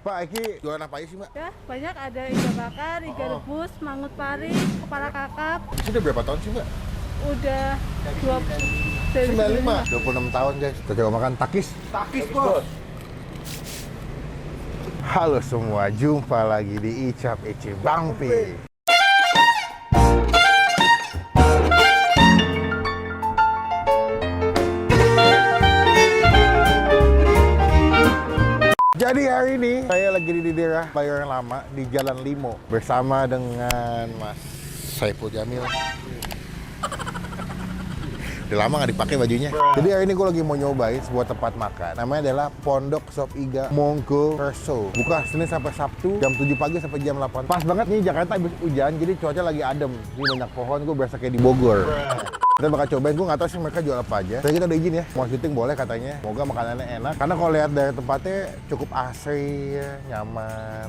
Pak, Eki jualan apa aja sih, Mbak? Ya, banyak ada iga bakar, iga rebus, mangut pari, kepala kakap. Sudah berapa tahun sih, Mbak? Udah 20 dari 95. 26 tahun, guys. Kita coba makan takis. Takis, Bos. Halo semua, jumpa lagi di Icap Ece Bang Pi. Jadi hari ini saya lagi di daerah Bayoran Lama di Jalan Limo bersama dengan Mas Saiful Jamil. Udah lama nggak dipakai bajunya. Jadi hari ini gue lagi mau nyobain sebuah tempat makan. Namanya adalah Pondok Sop Iga Monggo Kerso. Buka Senin sampai Sabtu jam 7 pagi sampai jam 8. Pas banget nih, Jakarta habis hujan, jadi cuaca lagi adem. Ini banyak pohon, gue berasa kayak di Bogor. Kita bakal cobain, gue nggak tahu sih mereka jual apa aja. Jadi kita udah izin ya, mau syuting boleh katanya. Semoga makanannya enak. Karena kalau lihat dari tempatnya cukup asri, nyaman.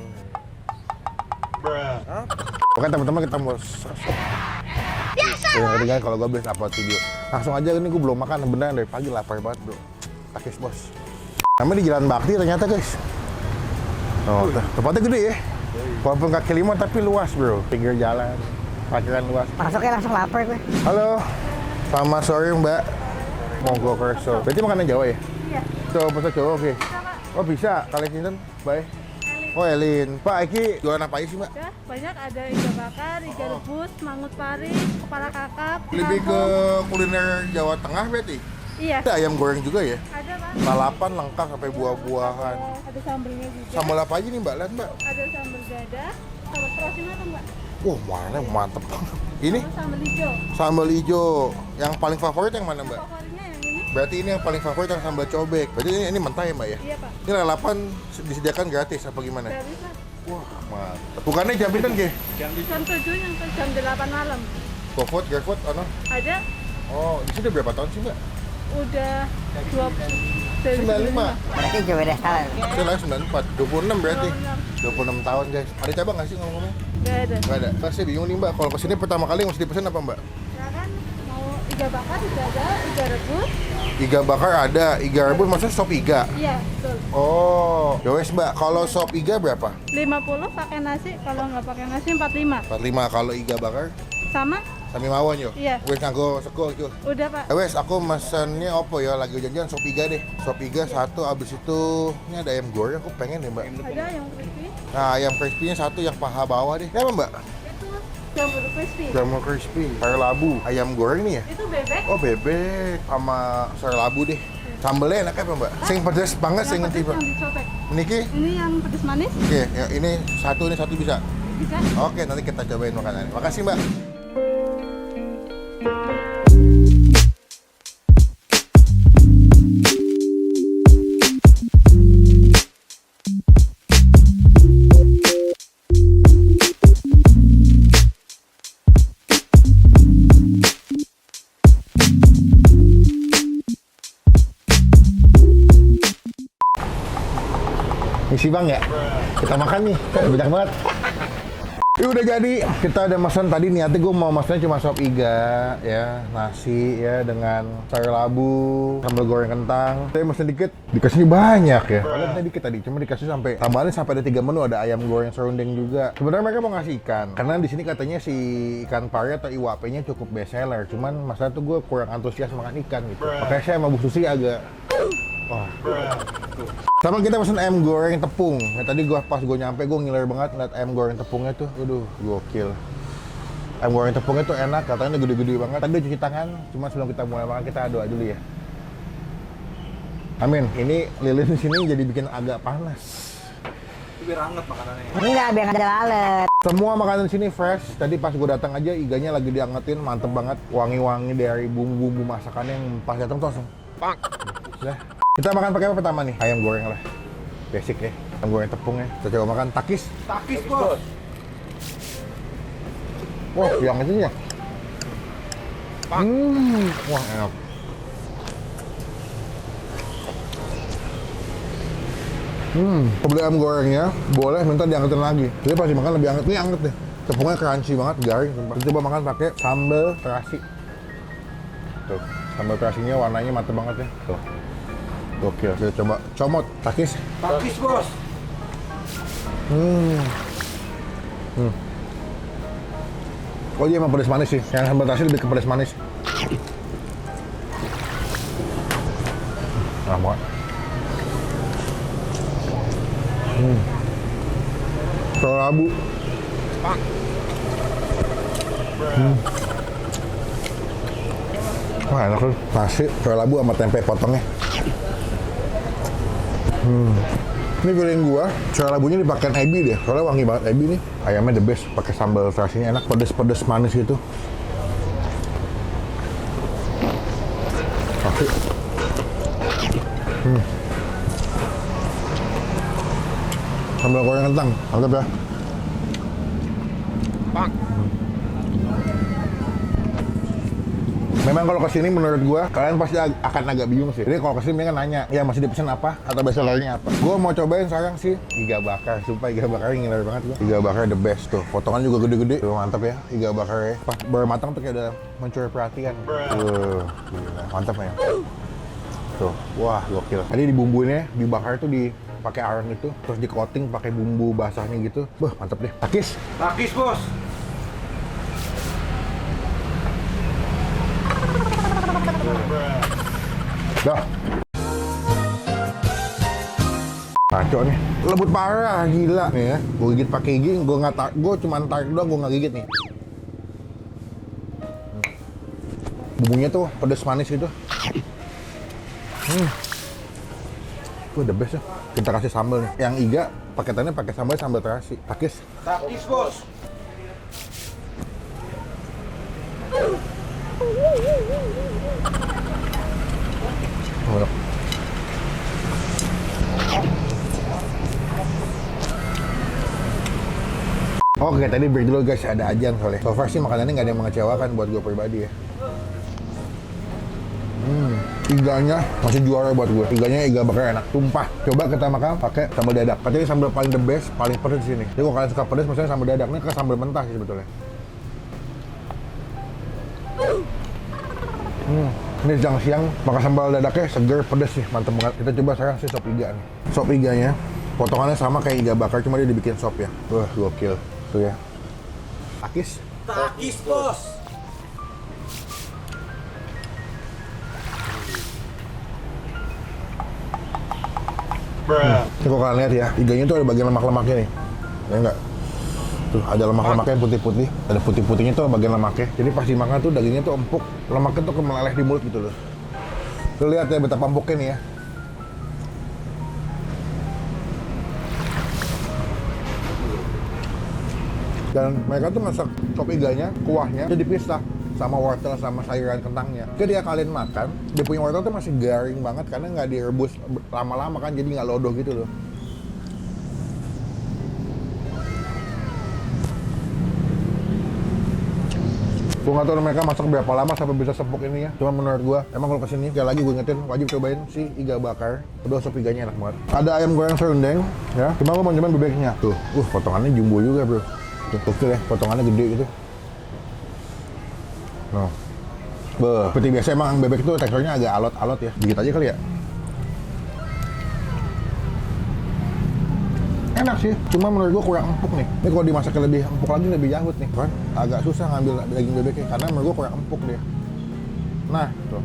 Oke teman-teman, kita mau ketinggalan kalau gue bisa upload video. Langsung aja, ini gue belum makan beneran dari pagi, lapar banget bro. Takis bos. Namanya di Jalan Bakti ternyata guys. Oh, tempatnya gede ya. Walaupun kaki lima tapi luas bro. Pinggir jalan, parkiran luas. Masuknya langsung lapar gue. Halo, selamat sore Mbak. Monggo Kerso. Berarti makanan Jawa ya? Iya. Coba pesan Jawa, oke. Oh bisa, kalian sinten? Bye. Oh Elin, Pak Eki jualan apa aja sih Mbak? Ya, banyak ada iga bakar, iga rebus, mangut pari, kepala kakap. Lebih ke kangkung. kuliner Jawa Tengah berarti? Iya. Ada ayam goreng juga ya? Ada Pak. Lalapan lengkap sampai buah-buahan. Ada sambelnya juga. Sambal apa aja nih Mbak? Lihat Mbak. Ada sambal dada, sambal terasi matang Mbak. Wah mana mantep banget. Ini Sama sambal hijau. sambal hijau. Yang paling favorit yang mana Mbak? Favoritnya yang ini. Berarti ini yang paling favorit yang sambal cobek. Berarti ini mentah ya Mbak ya? Iya Pak. Ini lalapan disediakan gratis apa gimana? Gratis Pak. Wah mantep. Bukannya jam pinten ke? Jam 7 yang ke jam 8 malam. GoFood, GrabFood, ano? Ada Oh, di sini udah berapa tahun sih Mbak? udah 20 dari 95. Berarti juga beda salah. Saya lahir 94, 26 berarti. 26 tahun guys. Ada cabang nggak sih ngomong-ngomong? Nggak ada. Nggak ada. Saya bingung nih Mbak, kalau kesini pertama kali mesti dipesan apa Mbak? Silakan mau iga bakar juga ada, iga rebus. Iga bakar ada, iga rebus maksudnya sop iga? Iya, betul. Oh, yowes Mbak, kalau sop iga berapa? 50 pakai nasi, kalau nggak pakai nasi 45. 45, kalau iga bakar? Sama? Sami mawon yo. Iya. Wes nganggo sego yo. Udah Pak. Wes aku mesennya opo ya, lagi janjian sop iga deh. Sop iga satu, abis itu ini ada ayam goreng, aku pengen deh Mbak. Ada yang crispy. Nah, ayam crispy-nya satu, yang paha bawah deh. Ini apa Mbak? Itu jamur crispy. Jamur crispy, sayur labu, ayam goreng nih ya? Itu bebek. Oh bebek sama sayur labu deh. Sambelnya enak apa Mbak? Sing pedes banget, sing Yang pedes tiba. yang dicobek. Niki? Ini yang pedes manis. Oke, ya ini satu bisa. Bisa. Oke, nanti kita cobain makanannya. Makasih Mbak. Isi bang ya? Kita makan nih, banyak banget. Ini udah jadi, kita udah pesan tadi niatnya gue mau pesannya cuma sop iga, ya, nasi ya dengan sayur labu, sambal goreng kentang. Saya pesen dikit, dikasihnya banyak ya. Kalian dikit tadi, cuma dikasih sampai tambahannya sampai ada 3 menu, ada ayam goreng serundeng juga. Sebenarnya mereka mau ngasih ikan, karena di sini katanya si ikan pari atau iwapenya cukup best seller. Cuman masalah tuh gue kurang antusias makan ikan gitu. Makanya saya sama Bu Susi agak sama kita pesen ayam goreng tepung. Ya, tadi pas gue nyampe gue ngiler banget ngeliat ayam goreng tepungnya tuh. Aduh, gokil. Ayam goreng tepungnya tuh enak, katanya gede-gede banget. Tadi udah cuci tangan, cuma sebelum kita mulai makan kita doa dulu ya. Amin. Ini lilin di sini jadi bikin agak panas. Biar hangat makanannya. Enggak, biar nggak ada lalat. Semua makanan di sini fresh. Tadi pas gue datang aja iganya lagi diangetin, mantep banget. Wangi-wangi dari bumbu-bumbu masakannya yang pas datang tuh langsung pak. Udah. Kita makan pakai apa pertama nih? Ayam goreng lah. Basic ya. Ayam goreng tepung ya. Kita coba makan takis. Takis, Bos. Wah, yang itu ya. Wah, enak. Beli ayam gorengnya, boleh minta diangetin lagi. Jadi pasti makan lebih anget. Ini anget deh. Tepungnya crunchy banget, garing. Kita coba makan pakai sambal terasi. Tuh, sambal terasinya warnanya mantep banget ya. Tuh. Gokil, kita coba comot takis. Takis, Bos. Oh iya emang pedas manis sih. Yang sambal terasi lebih ke pedas manis. Enak banget. Telur labu. Wah enak tuh. Nasi, telur labu sama tempe potongnya. Ini feeling gua, telur labunya dipakai ebi deh. Soalnya wangi banget ebi nih. Ayamnya the best, pakai sambal terasinya enak, pedes-pedes manis gitu. Nasi. Sambal goreng kentang, mantap ya. Memang kalau kesini menurut gua kalian pasti akan agak bingung sih. Jadi kalau kesini kan nanya, ya masih dipesan apa atau bestsellernya apa. Gua mau cobain sekarang sih iga bakar. Sumpah iga bakar ngiler banget gua. Iga bakar the best tuh. Potongan juga gede-gede. Tuh mantap ya iga bakar ya. Pas baru matang tuh kayak udah mencuri perhatian. Gila. Mantap ya. Tuh, wah gokil. Tadi dibumbuinnya dibakar tuh pakai arang itu, terus di coating pakai bumbu basahnya gitu. Wah mantap deh. Takis. Takis, Bos. Dah. Kacau nih, lembut parah, gila nih ya. Gue gigit pakai gigi, gue cuma tarik doang, gue nggak gigit nih. Bumbunya tuh pedas manis gitu. The best ya. Kita kasih sambal nih. Yang iga paketannya pakai sambal terasi. Takis. Takis, Bos. Enak. Oke, tadi break dulu guys, ada ajan soalnya. So far sih makanannya nggak ada yang mengecewakan buat gue pribadi ya. Iganya masih juara buat gue. Iganya iga bakar enak, tumpah. Coba kita makan pakai sambal dadak. Katanya sambal paling the best, paling pedas di sini. Jadi kalau kalian suka pedas, misalnya sambal dadak ini ke sambal mentah sih sebetulnya. Ini siang-siang makan sambal dadaknya seger pedas sih, mantep banget. Kita coba sekarang sih sop iga nih. Sop iganya potongannya sama kayak iga bakar, cuma dia dibikin sop ya. Wah gokil tuh ya. Takis. Takis, Bos. Ini kalau kalian lihat ya, iganya tuh ada bagian lemak-lemaknya nih. Ya enggak? Tuh, ada lemak-lemaknya putih-putih. Ada putih-putihnya tuh bagian lemaknya. Jadi pas dimakan tuh dagingnya tuh empuk. Lemaknya tuh meleleh di mulut gitu loh. Tuh lihat ya betapa empuknya nih ya. Dan mereka tuh masak sop iganya, kuahnya jadi dipisah sama wortel sama sayuran kentangnya. Ketika kalian makan, dia punya wortel tuh masih garing banget karena nggak direbus lama-lama kan, jadi nggak lodoh gitu loh. Gue nggak tahu mereka masak berapa lama sampai bisa sepuk ini ya. Cuma menurut gue, emang kalau kesini sekali lagi gue ingetin wajib cobain si iga bakar. Kedua sop iganya enak banget. Ada ayam goreng serundeng, ya. Cuma gue mau nyobain bebeknya. Tuh, potongannya jumbo juga bro. Tuh, kecil ya, potongannya gede gitu. Nah, seperti biasa emang bebek itu teksturnya agak alot-alot ya. Dikit aja kali ya. Enak sih, cuma menurut gua kurang empuk nih. Ini kalau dimasaknya lebih empuk lagi lebih jahut nih, kan? Agak susah ngambil daging bebeknya karena menurut gua kurang empuk dia. Nah, tuh.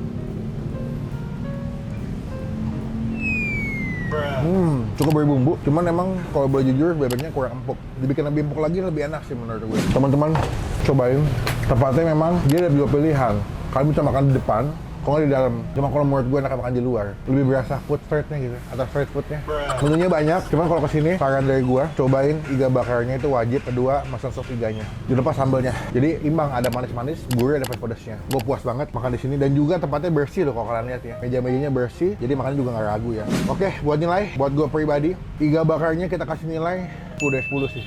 Cukup berbumbu, cuman emang kalau boleh jujur bebeknya kurang empuk. Dibikin lebih empuk lagi lebih enak sih menurut gue. Teman-teman cobain, tempatnya memang dia ada dua pilihan. Kalian bisa makan di depan, kalau nggak di dalam. Cuma kalau menurut gue enak makan di luar. Lebih berasa food streetnya gitu, atau street foodnya. Menunya banyak, cuman kalau kesini saran dari gue, cobain iga bakarnya itu wajib. Kedua, masak sop iganya. Jangan lupa sambelnya. Jadi imbang, ada manis-manis, gurih, ada pedasnya. Gue puas banget makan di sini dan juga tempatnya bersih loh kalau kalian lihat ya. Meja-mejanya bersih, jadi makannya juga nggak ragu ya. Oke, buat nilai, buat gue pribadi, iga bakarnya kita kasih nilai 10 dari 10 sih.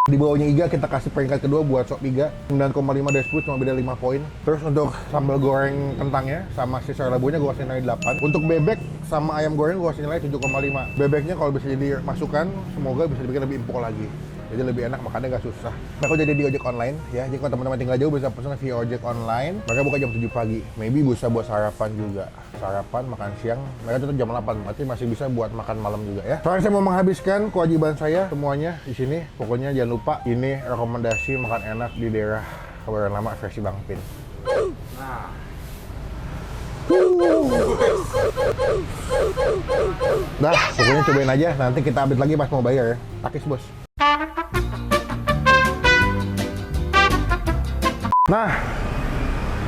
Di bawahnya iga kita kasih peringkat kedua buat sop iga 9,5 dari 10, cuma beda 5 poin. Terus untuk sambal goreng kentangnya sama si sayur labunya gue kasih nilai 8. Untuk bebek sama ayam goreng gue kasih nilai 7,5. Bebeknya kalau bisa jadi masukan, semoga bisa dibikin lebih empuk lagi. Jadi lebih enak, makannya nggak susah. Mereka jadi di ojek online ya. Jadi kalau teman-teman tinggal jauh bisa pesan via ojek online. Mereka buka jam 7 pagi. Maybe bisa buat sarapan juga. Sarapan, makan siang. Mereka tutup jam 8. Berarti masih bisa buat makan malam juga ya. Soalnya saya mau menghabiskan kewajiban saya semuanya di sini. Pokoknya jangan lupa ini rekomendasi makan enak di daerah Kebayoran Lama versi Bang Pin. Dah, pokoknya cobain aja. Nanti kita update lagi pas mau bayar ya. Takis bos. Nah,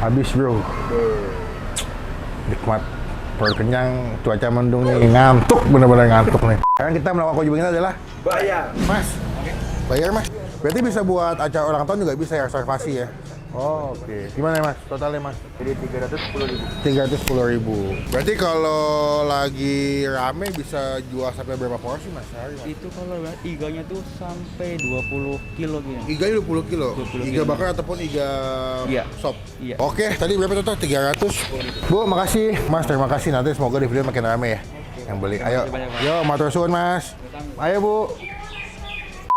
habis bro. Nikmat. Perut kenyang, cuaca mendung nih. Ngantuk, bener-bener ngantuk nih. Sekarang kita melakukan kewajiban kita adalah Bayar. Mas, bayar mas. Berarti bisa buat acara ulang tahun juga bisa ya, reservasi ya? Oh, oke. Gimana ya mas, totalnya mas? Jadi 310.000. 310.000. Berarti kalau lagi rame bisa jual sampai berapa porsi mas sehari mas? Itu kalau iganya tuh sampai 20 kilo gitu. Iganya 20 kilo? 20 Iga kilo. bakar ataupun iga Iya. sop? Iya. Oke, tadi berapa total? 300? Bu, makasih. Mas, terima kasih. Nanti semoga di video makin rame ya yang beli. Ayo, yo, matur suwun mas. Ayo bu.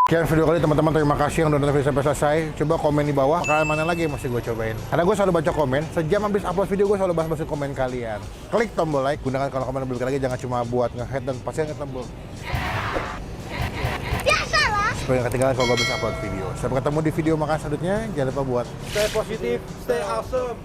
Sekian video kali teman-teman, terima kasih yang udah nonton video sampai selesai. Coba komen di bawah, makanan mana lagi yang mesti gue cobain. Karena gue selalu baca komen, sejam habis upload video gue selalu bahas-bahasin komen kalian. Klik tombol like, gunakan kalau komen lebih lagi, jangan cuma buat nge-head dan pasti nge tombol. Supaya nggak ketinggalan kalau gue bisa upload video. Sampai ketemu di video makan selanjutnya, jangan lupa buat Stay positif, stay awesome.